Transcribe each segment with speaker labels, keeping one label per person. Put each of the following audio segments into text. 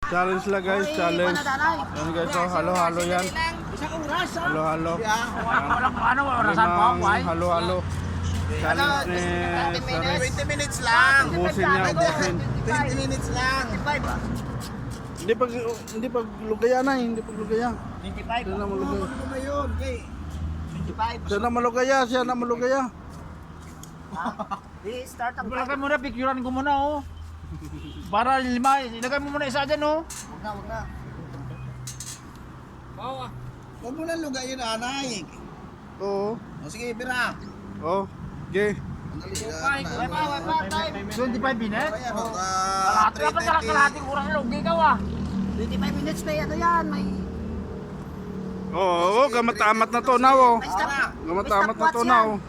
Speaker 1: Challenge lang guys, challenge. Yan guys, oh, halo-halo yan. Halo-halo.
Speaker 2: Ano, orasan po, why?
Speaker 1: Halo-halo. Challenge ni Sir.
Speaker 3: 20 minutes lang.
Speaker 1: Ubusin niya, ubusin.
Speaker 3: 20 minutes lang.
Speaker 1: Hindi pag lugaya na, hindi pag lugaya.
Speaker 3: 25.
Speaker 1: Siya na malugaya.
Speaker 3: Ano ba yun? Okay. 25.
Speaker 1: Siya na malugaya, siya na malugaya.
Speaker 3: Start ang
Speaker 2: Ilagay mo na, picturean ko muna, oh. Para lima, ilagay mo muna isa dyan, oh.
Speaker 3: Huwag na.
Speaker 2: Bawa.
Speaker 3: Huwag mo na lugayin, anay.
Speaker 1: Oo.
Speaker 3: O sige, bira.
Speaker 1: Oh, okay.
Speaker 2: 25 minutes?
Speaker 3: Ayan,
Speaker 2: Kalahating oras na, okay ka, ah.
Speaker 3: 25 minutes na yan. May...
Speaker 1: Oo, gamat-amat na to na, oh.
Speaker 3: Tara.
Speaker 1: Gamat-amat na to na, oh.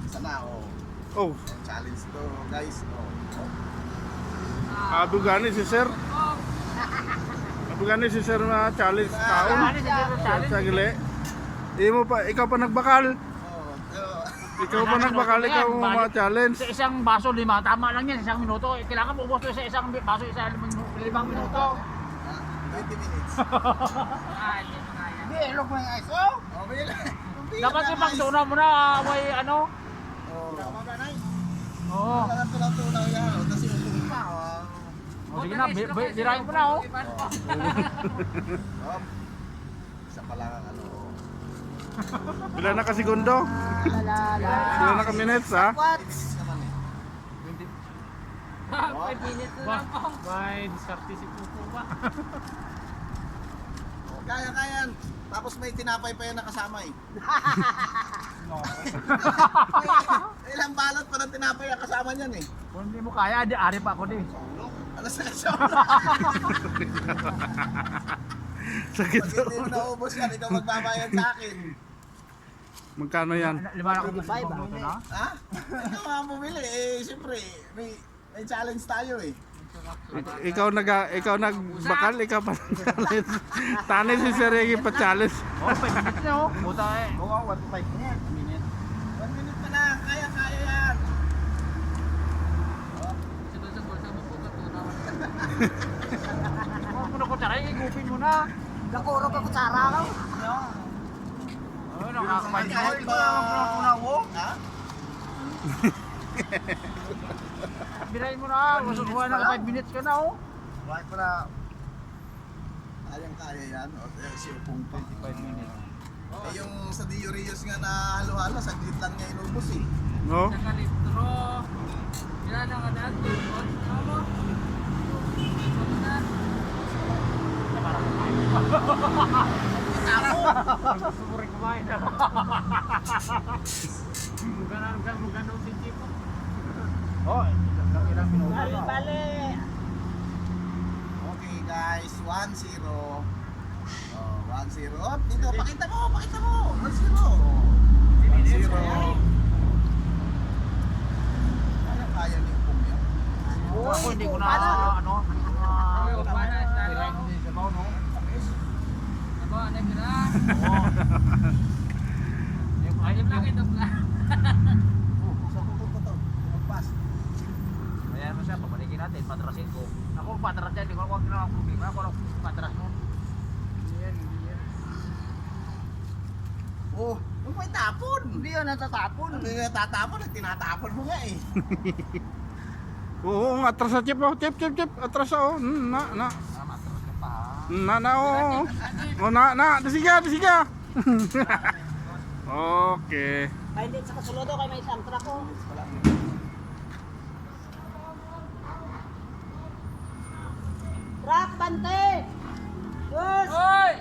Speaker 3: Isa na,
Speaker 1: Oh,
Speaker 3: challenge to, guys.
Speaker 1: abugani si Sir. Abugani si Sir na challenge taon. Sa gili. Ikaw pa nagbakal. Ikaw pa nagbakal, ikaw ma-challenge.
Speaker 2: Sa isang baso, 5. Tama lang yan, isang minuto. Kailangan mo ubos sa isang baso, 5 minuto.
Speaker 3: 20 minutes. Hindi, look mo yung ice.
Speaker 2: Dapat ipang tuna mo na, may ano. Oo.
Speaker 3: Tunaw yan. Kasi yung pa.
Speaker 2: Sige na, dirahin mo na, oh.
Speaker 3: Isa pa lang ang ano.
Speaker 1: Bila na ka segundo? Bila na ka minutes, ha?
Speaker 3: Naman eh.
Speaker 2: 5 minutes na lang po. May diskarte si Pupo ba?
Speaker 3: Kaya. Tapos may tinapay pa yan nakasama eh. Ilang balot pa ng tinapay ang kasama niyan eh.
Speaker 2: Kung hindi mo kaya, di ari pa ako di.
Speaker 3: Alas na siya.
Speaker 1: Sakit.
Speaker 3: Pag hindi mo naubos yan, ikaw magbabayad sa akin.
Speaker 1: Magkano yan?
Speaker 2: 5 na?
Speaker 3: Ha? Ikaw nga bumili eh. Siyempre, may challenge tayo eh.
Speaker 1: Ikaw nagbakal, ikaw pa challenge. Tanay si Sir Regi pa challenge.
Speaker 2: Oh, 5 minutes na, oh. Buta eh.
Speaker 3: Oo, 1 to 5 minutes. 1 minute pa lang, kaya yan.
Speaker 2: Kung ano kutsara, igupin mo na.
Speaker 3: Nakuro ka kutsara ka?
Speaker 2: Oh, nakakapalit mo.
Speaker 3: Kahit ba ha?
Speaker 2: Birahin mo na, kusukuha na 5 minutes ka na, oh.
Speaker 3: Bakit para kayang-kaya yan? O, si Upong 25 minutes. Eh, yung sa Dio Rios nga na halo-halo, saglit lang niya inubos eh.
Speaker 1: No?
Speaker 2: Nakalitro. Ilan ang kanan? Ano? Gusto mo rin kumain. Muganong si Chico. Oh, ilang minuto.
Speaker 3: Bale. Okay guys, 1-0. Oh, 1-0. Oh, dito, pakita mo. 1-0. 1-0. Kaya ni Upong yan.
Speaker 2: Ako hindi ko na ano. Ayun lang ito pala.
Speaker 3: Sa puto to. Magpas.
Speaker 2: Ayan mo siya, pabalikin natin, patrasin ko. Ako patras dyan, hindi ko huwag na problema. Ako lang patras nun.
Speaker 3: Oh, huwag mo itapon.
Speaker 2: Hindi yan natatapon.
Speaker 3: Hindi nga tatapon, tinatapon mo nga eh.
Speaker 1: Oo, atras sa chip, oh. Chip. Atras, oh. Na.
Speaker 2: Matras ka pa.
Speaker 1: Oo. Oh, na. Disiga. Okay.
Speaker 4: Kaya hindi sa kasulod kay may isang truck ko. Truck, bante! Yes!
Speaker 2: Hoy!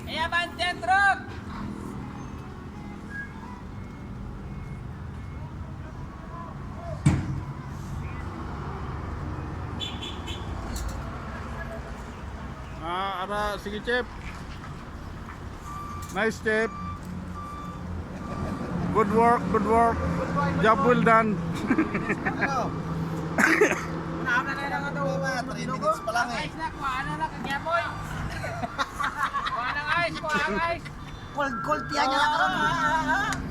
Speaker 2: Iya banten truk!
Speaker 1: Sige, Chip. Nice, Chip. Good work. Job well done.
Speaker 3: Ano?
Speaker 2: Una na lang ito.
Speaker 3: 3 minutes pa lang eh.
Speaker 2: Ice na, kuha na lang, kagyaboy. Kuha ng ice,
Speaker 4: Cold tiyan niya lang karon.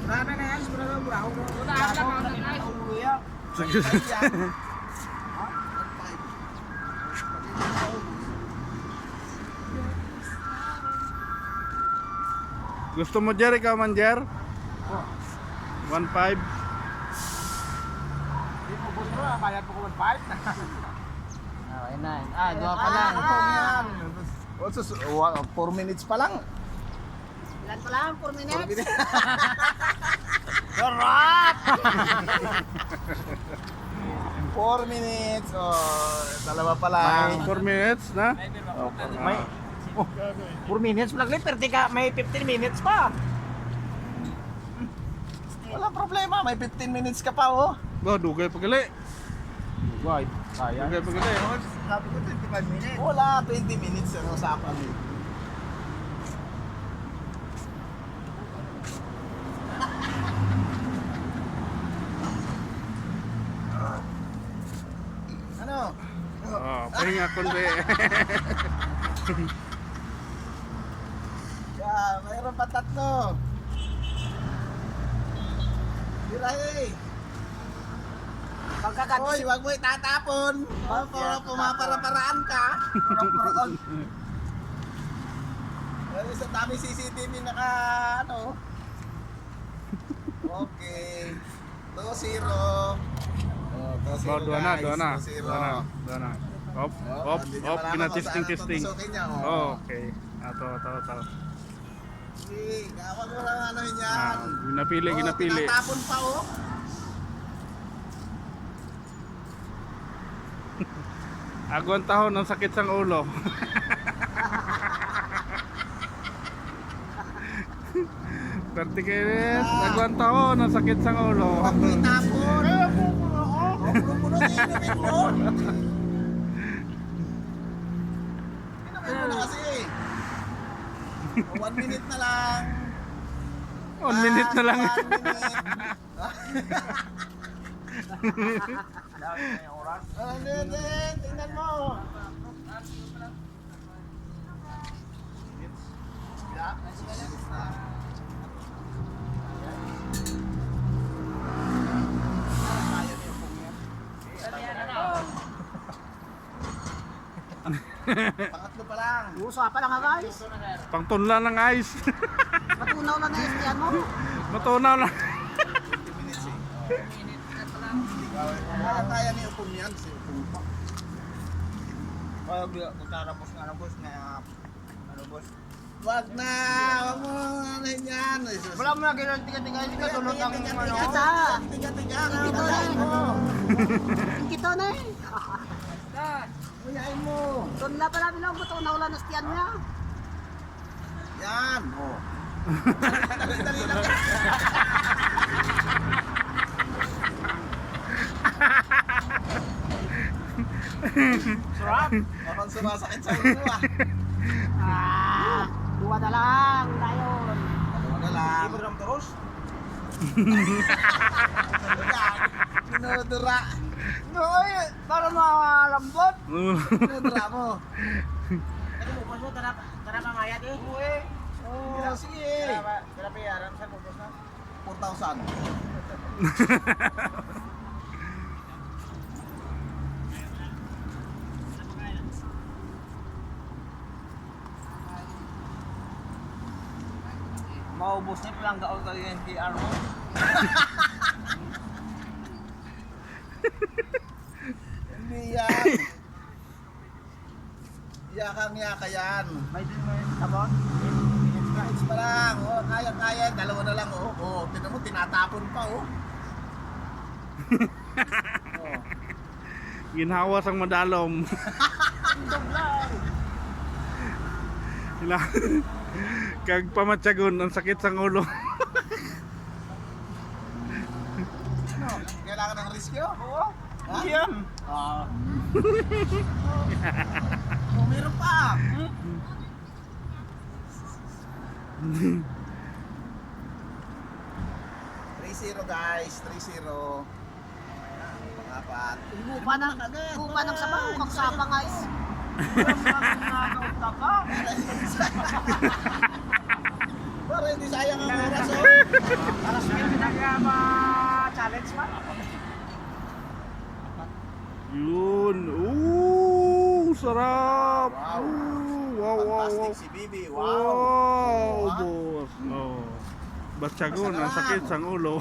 Speaker 2: Marami na yan, siguro na brown. Una lang, kuha ng ice.
Speaker 1: Sige. Gusto mo Jer, ikaw man Jer? 1.5.
Speaker 2: Hindi mo gusto na, bayad mo ko 1.5. Okay na. Dua pa lang.
Speaker 3: Yan. Also, 4 minutes pa lang.
Speaker 4: Ilan pa lang? 4 minutes?
Speaker 2: Sarap!
Speaker 3: 4 minutes. Oh, dalawa pa lang.
Speaker 1: 4 minutes na?
Speaker 2: May 4 minutes lang liberty ka, may 15 minutes pa.
Speaker 3: Wala problema, may 15 minutes ka pa oh.
Speaker 1: Ba, dugay pa gali.
Speaker 2: Why? Kaya.
Speaker 1: Dugay pa gali.
Speaker 2: Sabi ko 25 minutes.
Speaker 3: Wala, 20 minutes ang usapan. Ano?
Speaker 1: Oh, pahinga kundi.
Speaker 3: Mayroon pa 3. Birahe. Hoy, wag mo itatapon. Pumapara-paraan ka. Sa dami CCTV naka ano. Okay. 2-0. Oh, 2-0
Speaker 1: Oh, doon na,
Speaker 3: guys.
Speaker 1: doon na.
Speaker 3: 2-0.
Speaker 1: Doon na. Op,
Speaker 3: Oh,
Speaker 1: op,
Speaker 3: hindi niya
Speaker 1: op,
Speaker 3: malaman
Speaker 1: kina-testing,
Speaker 3: kung saan
Speaker 1: testing.
Speaker 3: tutusukin niya, oh.
Speaker 1: Oh, okay. Ato.
Speaker 3: Sige, gawag mo lang ano yan.
Speaker 1: Ah, ginapili, ginapili.
Speaker 3: Tinatapon pa oh.
Speaker 1: Agong tahon ang sakit sang ulo. Pertikinis, agong tahon ang sakit sang ulo.
Speaker 3: Huwag mo itapon. Puno-puno inumin mo. Inumin mo na kasi. 1 minute na lang.
Speaker 1: 1 minute na lang.
Speaker 3: 1 minute. Hindi, tingnan mo. Pangatlo pa lang.
Speaker 4: Usapan lang nga guys.
Speaker 1: Pangtunla ng ice.
Speaker 4: Matunaw lang na yan mo.
Speaker 1: Matunaw na.
Speaker 3: 20 minutes eh. Kaya niyo upong yan. Si upong pa.
Speaker 2: Magtatapos nga ng boss na boss.
Speaker 3: Wag na! Wag mo ano yan.
Speaker 2: Wala mo na ganun, tiga-tiga, hindi ka tulad ng ano.
Speaker 4: Kita.
Speaker 3: Tiga-tiga.
Speaker 4: Kita na eh. Kita na eh.
Speaker 3: Kuyain mo.
Speaker 4: Doon na pala bilang matunaw lang na stiyan niya.
Speaker 3: Yan. Oh. Dali lang.
Speaker 2: Sarap!
Speaker 3: Parang sumasakit sa ulo ah.
Speaker 4: Dua na lang. Dayon.
Speaker 3: Ano na lang.
Speaker 2: Libre ng terus.
Speaker 3: Dinudura.
Speaker 2: Noy, para malambot.
Speaker 3: Dinudura mo.
Speaker 2: Ano mo, paso, tara mamayat eh. Uwe.
Speaker 3: Oh, sige.
Speaker 2: Tara pa yaran sa bubos na.
Speaker 3: 4,000.
Speaker 2: Maubos niya palang gaon ka yung NPR mo.
Speaker 3: Hindi yan. Yakang-yaka yan.
Speaker 2: May din mo yung sabon?
Speaker 3: Minutes pa lang. Oh, kaya. Dalawa na lang. Oh, oh. Tinan mo, tinatapon pa. Oh. Oh.
Speaker 1: Ginhawas ang madalom. Hila. Kag pamatsagon ang sakit sang ulo.
Speaker 3: Ano? Kailangan ng riskyo? Oo. Ha?
Speaker 2: Yan.
Speaker 3: Oh, meron pa. 3-0 guys. 3-0. Pangapat.
Speaker 4: Upa ng sabaw. Kagsapa guys.
Speaker 3: Para hindi sayang ang oras. Oh.
Speaker 2: Para sa challenge man.
Speaker 1: Yun. Ooh, sarap.
Speaker 3: Wow.
Speaker 1: Wow, wow,
Speaker 3: Plastic si Bibi. Wow.
Speaker 1: Wow,
Speaker 3: Ah.
Speaker 1: boss. Oh. Batsagon, ang sakit sa ulo.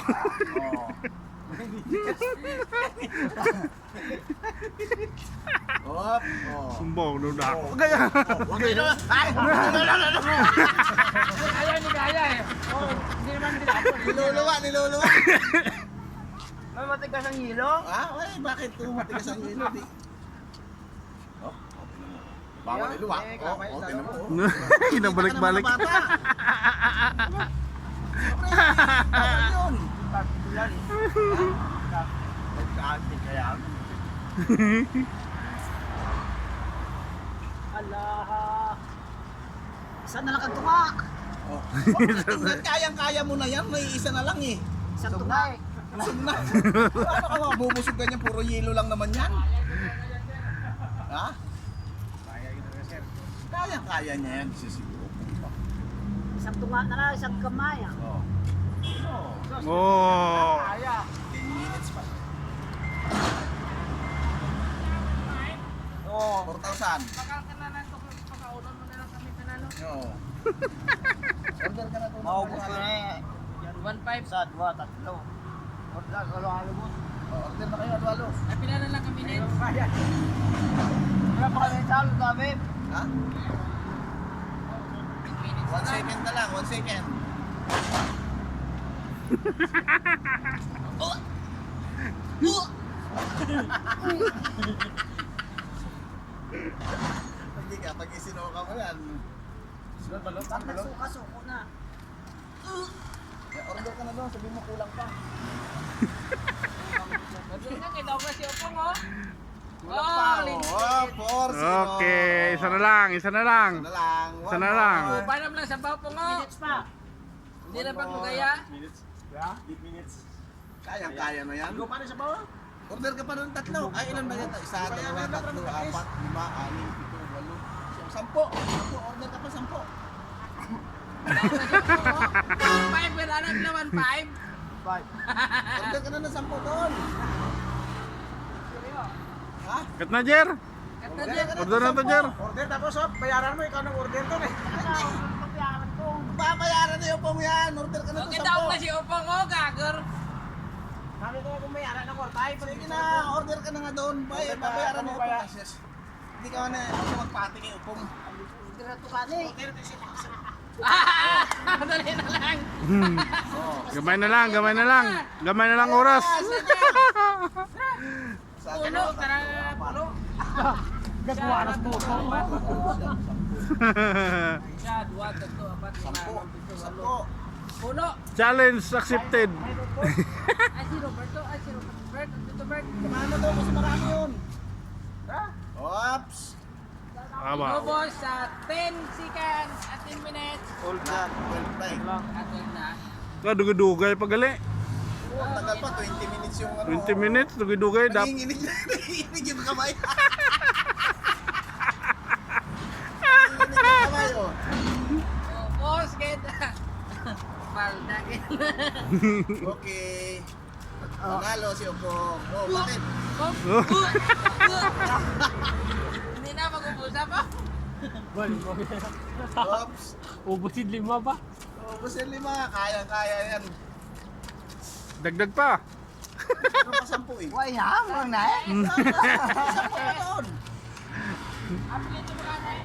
Speaker 3: Oh. Op. Oh.
Speaker 1: Sumbong, no na ako. Kaya.
Speaker 2: Kaya ni kaya eh. Oh, hindi naman dinapon.
Speaker 3: Niluluwa.
Speaker 2: May matigas ang hilo.
Speaker 3: Ah, ay, bakit matigas ang hilo? Di. Oh, okay na mo. Bawal niluwa. Oh, okay na mo.
Speaker 1: Kinabalik-balik.
Speaker 3: Bawal yun.
Speaker 2: Pagkulan eh. Nagkaantin kaya.
Speaker 4: Allah. Saan na lang ang tunga?
Speaker 3: Oh. Kayang-kaya mo na yan. May isa na lang eh.
Speaker 4: Isang tunga.
Speaker 3: Busog na. Ano ka mabubusog ganyan? Puro yelo lang naman yan. Ha? Kaya niya yan. Sisiguro.
Speaker 4: Isang tunga na lang, isang kamay. Ah.
Speaker 3: Oh.
Speaker 1: Oh.
Speaker 2: Kaya.
Speaker 3: 10 minutes pa.
Speaker 2: Oh.
Speaker 3: 4,000.
Speaker 2: Makakananan to kung pakaunan mo na lang kami tanalo.
Speaker 3: Oo. Order ka na to.
Speaker 2: Maubos ko na eh. 1.5 sa 2, 3. Order, halo-halo mo.
Speaker 3: Order na kayo, halo-halo.
Speaker 2: Ay, pila na lang kami nito. Wala pa kami talo, sabi.
Speaker 3: Ha? 1 second na lang, 1 second. Hindi ka, pag isinuka mo yan. Sunod balot,
Speaker 4: Pag nagsuka-suko na.
Speaker 3: order ka na doon, sabihin mo kulang pa.
Speaker 2: Kita ko si Opong, oh.
Speaker 3: Kulang pa, oh, force.
Speaker 1: Okay, isa na lang.
Speaker 3: Isa na lang.
Speaker 1: Isa na lang.
Speaker 3: One more.
Speaker 2: Paano lang sa Opong, oh.
Speaker 4: Minutes pa.
Speaker 2: Hindi na pagmugaya.
Speaker 3: Kaya na yan.
Speaker 2: Go pa rin sa bawah.
Speaker 3: Order ka pa ng 3. Ay, ilan ba yan? 1, 2, 3, 4, 5, 6, 7, 8, 9, 10. Order ka pa 10.
Speaker 2: 5, wala na naman 5.
Speaker 3: Order ka na ng 10 doon. Ha?
Speaker 1: Kat na, Jer. Order na to, Jer.
Speaker 2: Order tapos, oh, bayaran mo, ikaw nang order to eh.
Speaker 4: Pagyaran ko.
Speaker 3: Babayaran na yung pong yan. Order ka na ng
Speaker 2: Okay, daw na
Speaker 3: 10.
Speaker 2: si Opong, oh, gagar.
Speaker 4: Sabi ko kung bayaran ako, tayo.
Speaker 3: Sige na, order ka na nga doon. Babayaran na yung pong. Hindi ka na magpati kay Upong.
Speaker 4: Direto ka ni.
Speaker 2: Dali na lang.
Speaker 1: Gamay na lang, gamay na lang. Gamay na lang oras.
Speaker 2: Puno, tara, puno.
Speaker 4: Gagwaras mo.
Speaker 2: Siya, 2, 3, 4, 5, 6, 7, 8, 9, 10, 11. Puno.
Speaker 1: Challenge accepted.
Speaker 2: Ay, si Roberto. Ay, si Robert. Dito, Bert.
Speaker 3: Kumano daw kasi marami yun. Oops.
Speaker 1: Aba.
Speaker 2: Ubos sa 10 seconds at 10 minutes.
Speaker 3: All done. 12 na eh.
Speaker 2: At 12 na.
Speaker 1: Dugay-dugay pagali.
Speaker 3: Ang tagal pa, 20 minutes yung ano.
Speaker 1: 20 minutes, dugay-dugay.
Speaker 3: Nanginginig yung kamay. Nanginginig yung kamay, oh.
Speaker 2: Ubos, get. Palda, get.
Speaker 3: Okay. Panalo si Opong. Oh, bakit?
Speaker 2: Hindi na mag-ubusa pa.
Speaker 3: Oops.
Speaker 2: Ubusin 5 pa.
Speaker 3: Oh, busin 5. Kaya yan.
Speaker 1: Dagdag pa.
Speaker 3: Ano pa 10 eh?
Speaker 4: Why na? Wala na eh.
Speaker 3: 10 pa doon.
Speaker 2: Apelito mo ka na eh.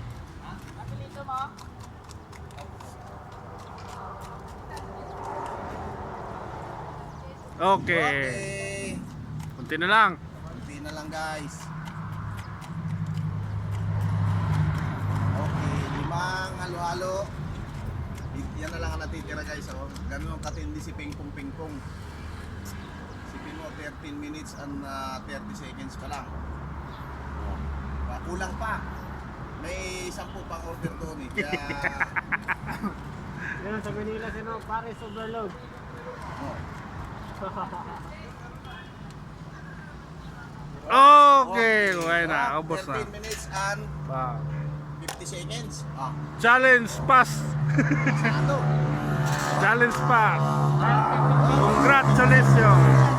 Speaker 2: Apelito mo.
Speaker 1: Okay.
Speaker 3: Okay.
Speaker 1: Kunti na lang.
Speaker 3: Kunti na lang guys. Okay, 5 halo-halo. Yan na lang ang natitira guys. Oh. Ganun ang katindi si Pingpong Pingpong. Sipin mo 13 minutes and 30 seconds pa lang. Kulang pa. May 10 pang order doon eh. Kaya
Speaker 4: Yan sa Manila sino, Paris overload.
Speaker 1: Okay, okay na. Ubos na.
Speaker 3: 13 minutes and
Speaker 1: Wow.
Speaker 3: 50 seconds. Ah,
Speaker 1: Challenge pass.
Speaker 3: ano?
Speaker 1: Challenge pass. Congratulations.